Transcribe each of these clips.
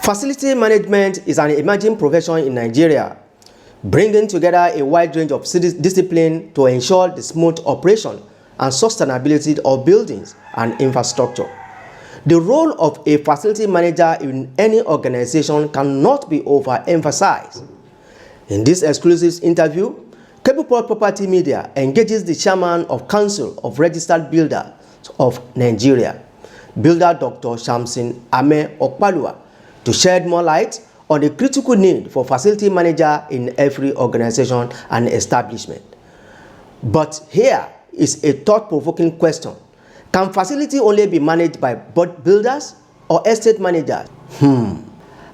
Facility management is an emerging profession in Nigeria, bringing together a wide range of disciplines to ensure the smooth operation and sustainability of buildings and infrastructure. The role of a facility manager in any organization cannot be overemphasized. In this exclusive interview, Capable Property Media engages the chairman of Council of Registered Builders of Nigeria, Bldr Dr. Samson Ameh Opaluwah, to shed more light on the critical need for facility manager in every organization and establishment. But here is a thought-provoking question. Can facility only be managed by builders or estate managers?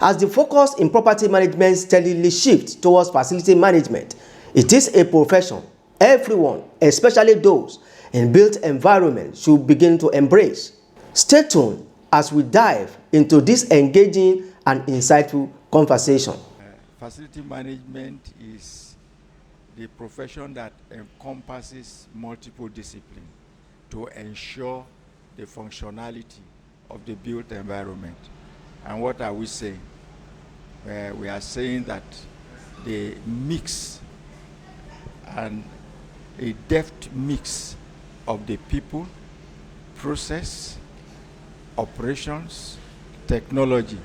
As the focus in property management steadily shifts towards facility management, it is a profession everyone, especially those in built environments, should begin to embrace. Stay tuned as we dive into this engaging and insightful conversation. Facility management is the profession that encompasses multiple disciplines to ensure the functionality of the built environment. And what are we saying? We are saying that the mix and a deft mix of the people, process, operations, technology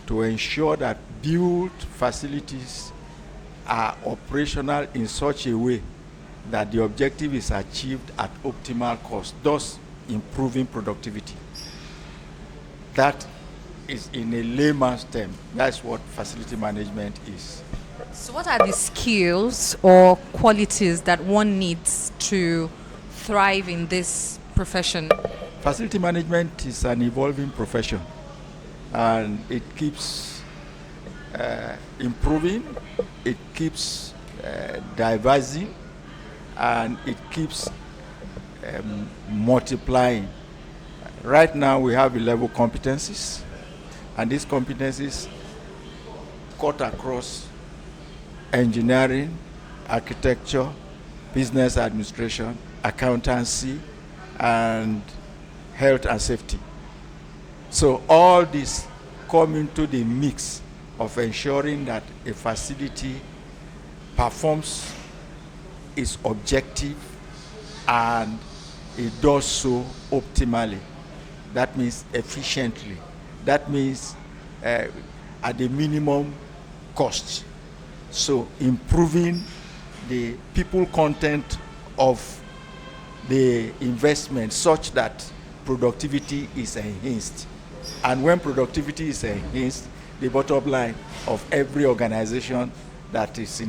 to ensure that built facilities are operational in such a way that the objective is achieved at optimal cost, thus improving productivity. That is, in a layman's term, that's what facility management is. So what are the skills or qualities that one needs to thrive in this profession? Facility management is an evolving profession, and it keeps improving, it keeps diversing, and it keeps multiplying. Right now we have 11 competencies, and these competencies cut across engineering, architecture, business administration, accountancy, and health and safety. So all this come into the mix of ensuring that a facility performs its objective and it does so optimally. That means efficiently. That means at the minimum cost. So improving the people content of the investment such that productivity is enhanced. And when productivity is enhanced, the bottom line of every organization that is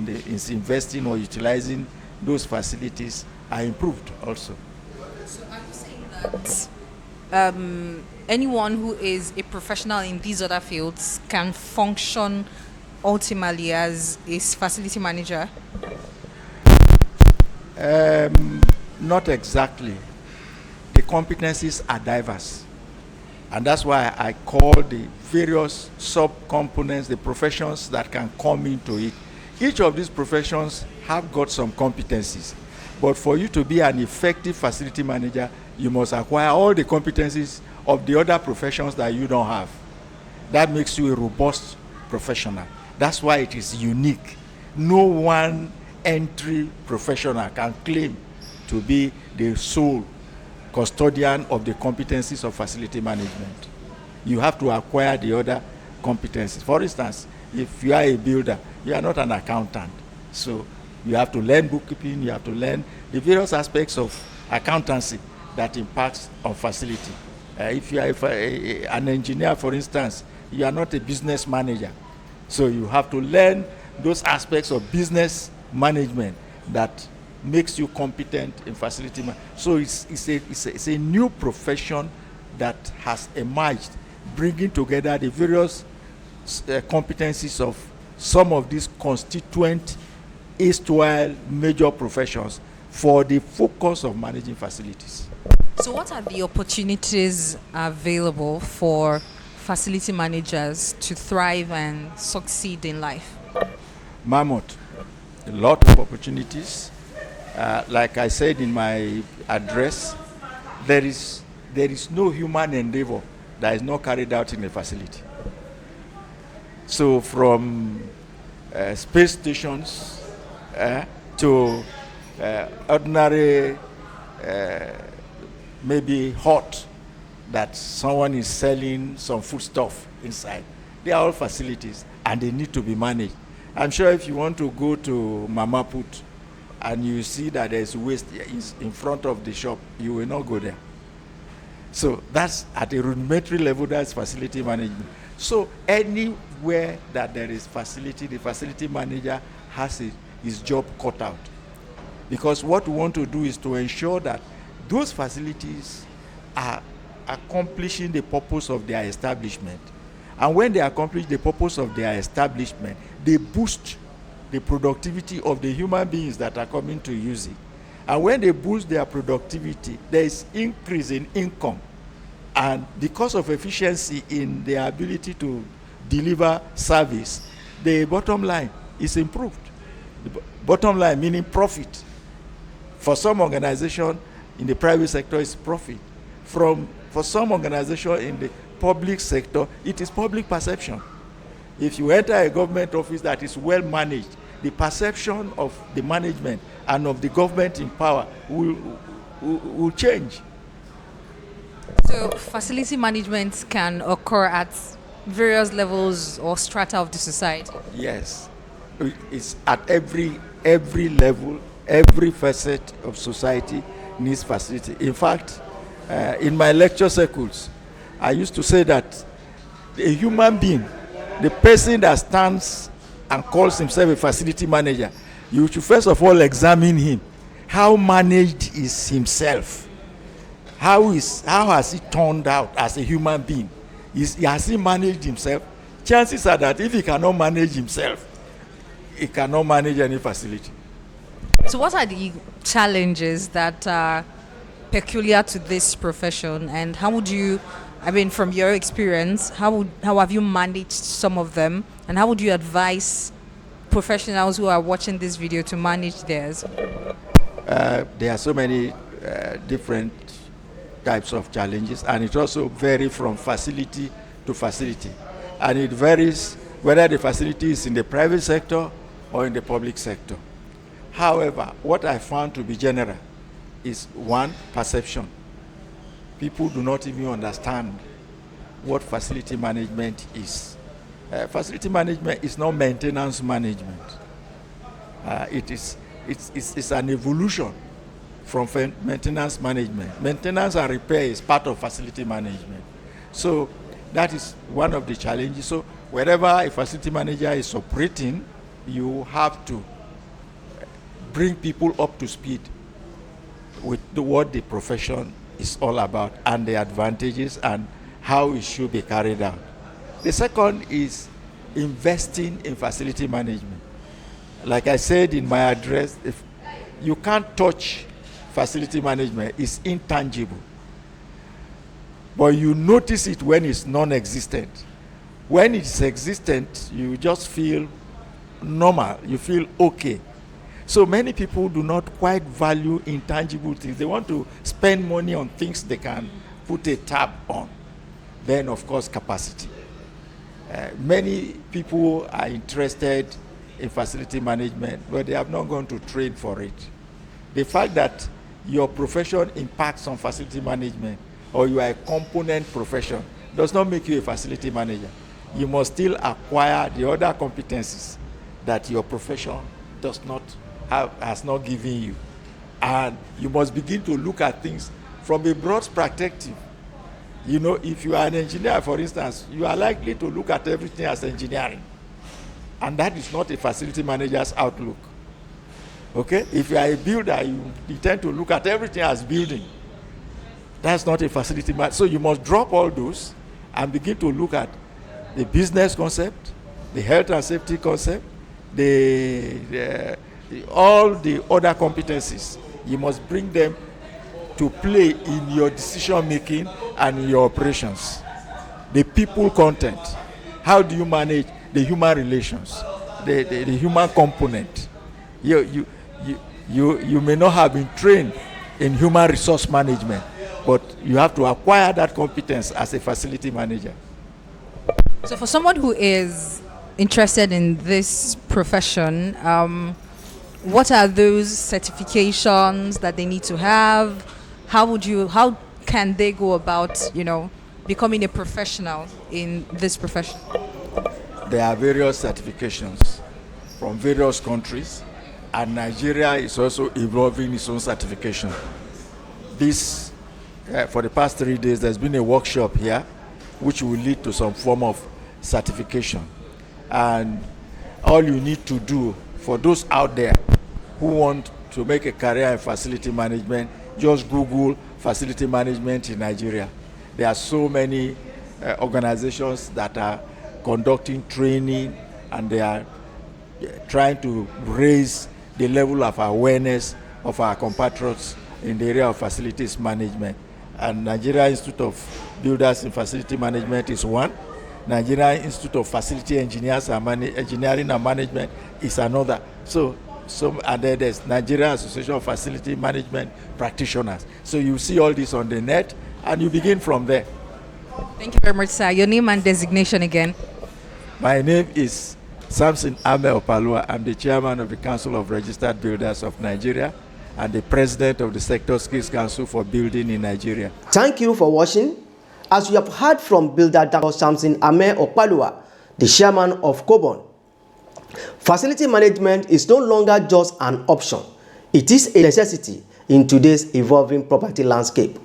investing or utilizing those facilities are improved also. So are you saying that anyone who is a professional in these other fields can function ultimately as a facility manager? Not exactly. The competencies are diverse. And that's why I call the various sub-components, the professions that can come into it. Each of these professions have got some competencies. But for you to be an effective facility manager, you must acquire all the competencies of the other professions that you don't have. That makes you a robust professional. That's why it is unique. No one entry professional can claim to be the sole custodian of the competencies of facility management. You have to acquire the other competencies. For instance, if you are a builder, you are not an accountant. So you have to learn bookkeeping, you have to learn the various aspects of accountancy that impacts on facility. If you are an engineer, for instance, you are not a business manager. So you have to learn those aspects of business management that makes you competent in facility management. So it's a new profession that has emerged, bringing together the various competencies of some of these constituent erstwhile major professions for the focus of managing facilities. So what are the opportunities available for facility managers to thrive and succeed in life? Mammoth, a lot of opportunities. Like I said in my address, there is no human endeavor that is not carried out in a facility. So from space stations to ordinary maybe hut that someone is selling some foodstuff inside. They are all facilities and they need to be managed. I'm sure if you want to go to Mama Put and you see that there's waste in front of the shop, you will not go there. So that's at a rudimentary level, that's facility management. So anywhere that there is facility, the facility manager has his job cut out. Because what we want to do is to ensure that those facilities are accomplishing the purpose of their establishment. And when they accomplish the purpose of their establishment, they boost the productivity of the human beings that are coming to use it. And when they boost their productivity, there is increase in income. And because of efficiency in their ability to deliver service, the bottom line is improved. The bottom line meaning profit. For some organization in the private sector, it's profit. For some organization in the public sector, it is public perception. If you enter a government office that is well managed, the perception of the management and of the government in power will change. So facility management can occur at various levels or strata of the society? Yes. It's at every level, every facet of society needs facility. In fact, in my lecture circles, I used to say that a human being, the person that stands and calls himself a facility manager, you should first of all examine him. How managed is himself? How has he turned out as a human being? Has he managed himself? Chances are that if he cannot manage himself, he cannot manage any facility. So what are the challenges that are peculiar to this profession, and how would you, from your experience, how have you managed some of them, and how would you advise professionals who are watching this video to manage theirs? There are so many different types of challenges, and it also varies from facility to facility, and it varies whether the facility is in the private sector or in the public sector. However, what I found to be general is one, perception. People do not even understand what facility management is. Facility management is not maintenance management. It's an evolution from maintenance management. Maintenance and repair is part of facility management. So that is one of the challenges. So wherever a facility manager is operating, you have to bring people up to speed with what the profession is all about and the advantages and how it should be carried out. The second is investing in facility management. Like I said in my address, if you can't touch facility management, it's intangible. But you notice it when it's non-existent. When it's existent, you just feel normal, you feel okay. So many people do not quite value intangible things. They want to spend money on things they can put a tab on. Then, of course, capacity. Many people are interested in facility management, but they have not gone to train for it. The fact that your profession impacts on facility management or you are a component profession does not make you a facility manager. You must still acquire the other competencies that your profession has not given you. And you must begin to look at things from a broad perspective. You know, if you are an engineer, for instance, you are likely to look at everything as engineering. And that is not a facility manager's outlook. Okay? If you are a builder, you tend to look at everything as building. That's not a facility manager. So you must drop all those and begin to look at the business concept, the health and safety concept, all the other competencies. You must bring them to play in your decision making and in your operations. The people content. How do you manage the human relations, the human component? You may not have been trained in human resource management, but you have to acquire that competence as a facility manager. So for someone who is interested in this profession, what are those certifications that they need to have? How can they go about, becoming a professional in this profession? There are various certifications from various countries, and Nigeria is also evolving its own certification. This, for the past 3 days, there's been a workshop here, which will lead to some form of certification. And all you need to do for those out there who want to make a career in facility management, just Google facility management in Nigeria. There are so many organizations that are conducting training, and they are trying to raise the level of awareness of our compatriots in the area of facilities management. And Nigeria Institute of Builders in Facility Management is one. Nigeria Institute of Facility Engineers and Engineering and Management is another. And then there's Nigeria Association of Facility Management Practitioners. So you see all this on the net, and you begin from there. Thank you very much, sir. Your name and designation again? My name is Samson Ameh Opaluwah. I'm the chairman of the Council of Registered Builders of Nigeria and the president of the Sector Skills Council for Building in Nigeria. Thank you for watching. As you have heard from Bldr Dr. Samson Ameh Opaluwah, the chairman of CORBON, facility management is no longer just an option. It is a necessity in today's evolving property landscape.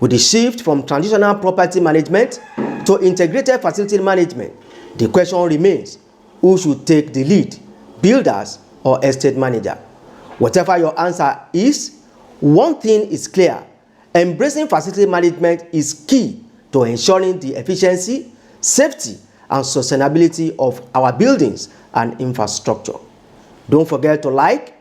With the shift from traditional property management to integrated facility management, the question remains, who should take the lead, builders or estate manager? Whatever your answer is, one thing is clear: embracing facility management is key to ensuring the efficiency, safety, and sustainability of our buildings and infrastructure. Don't forget to like,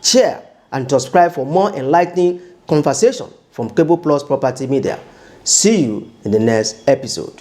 share, and subscribe for more enlightening conversation from Cable Plus Property Media. See you in the next episode.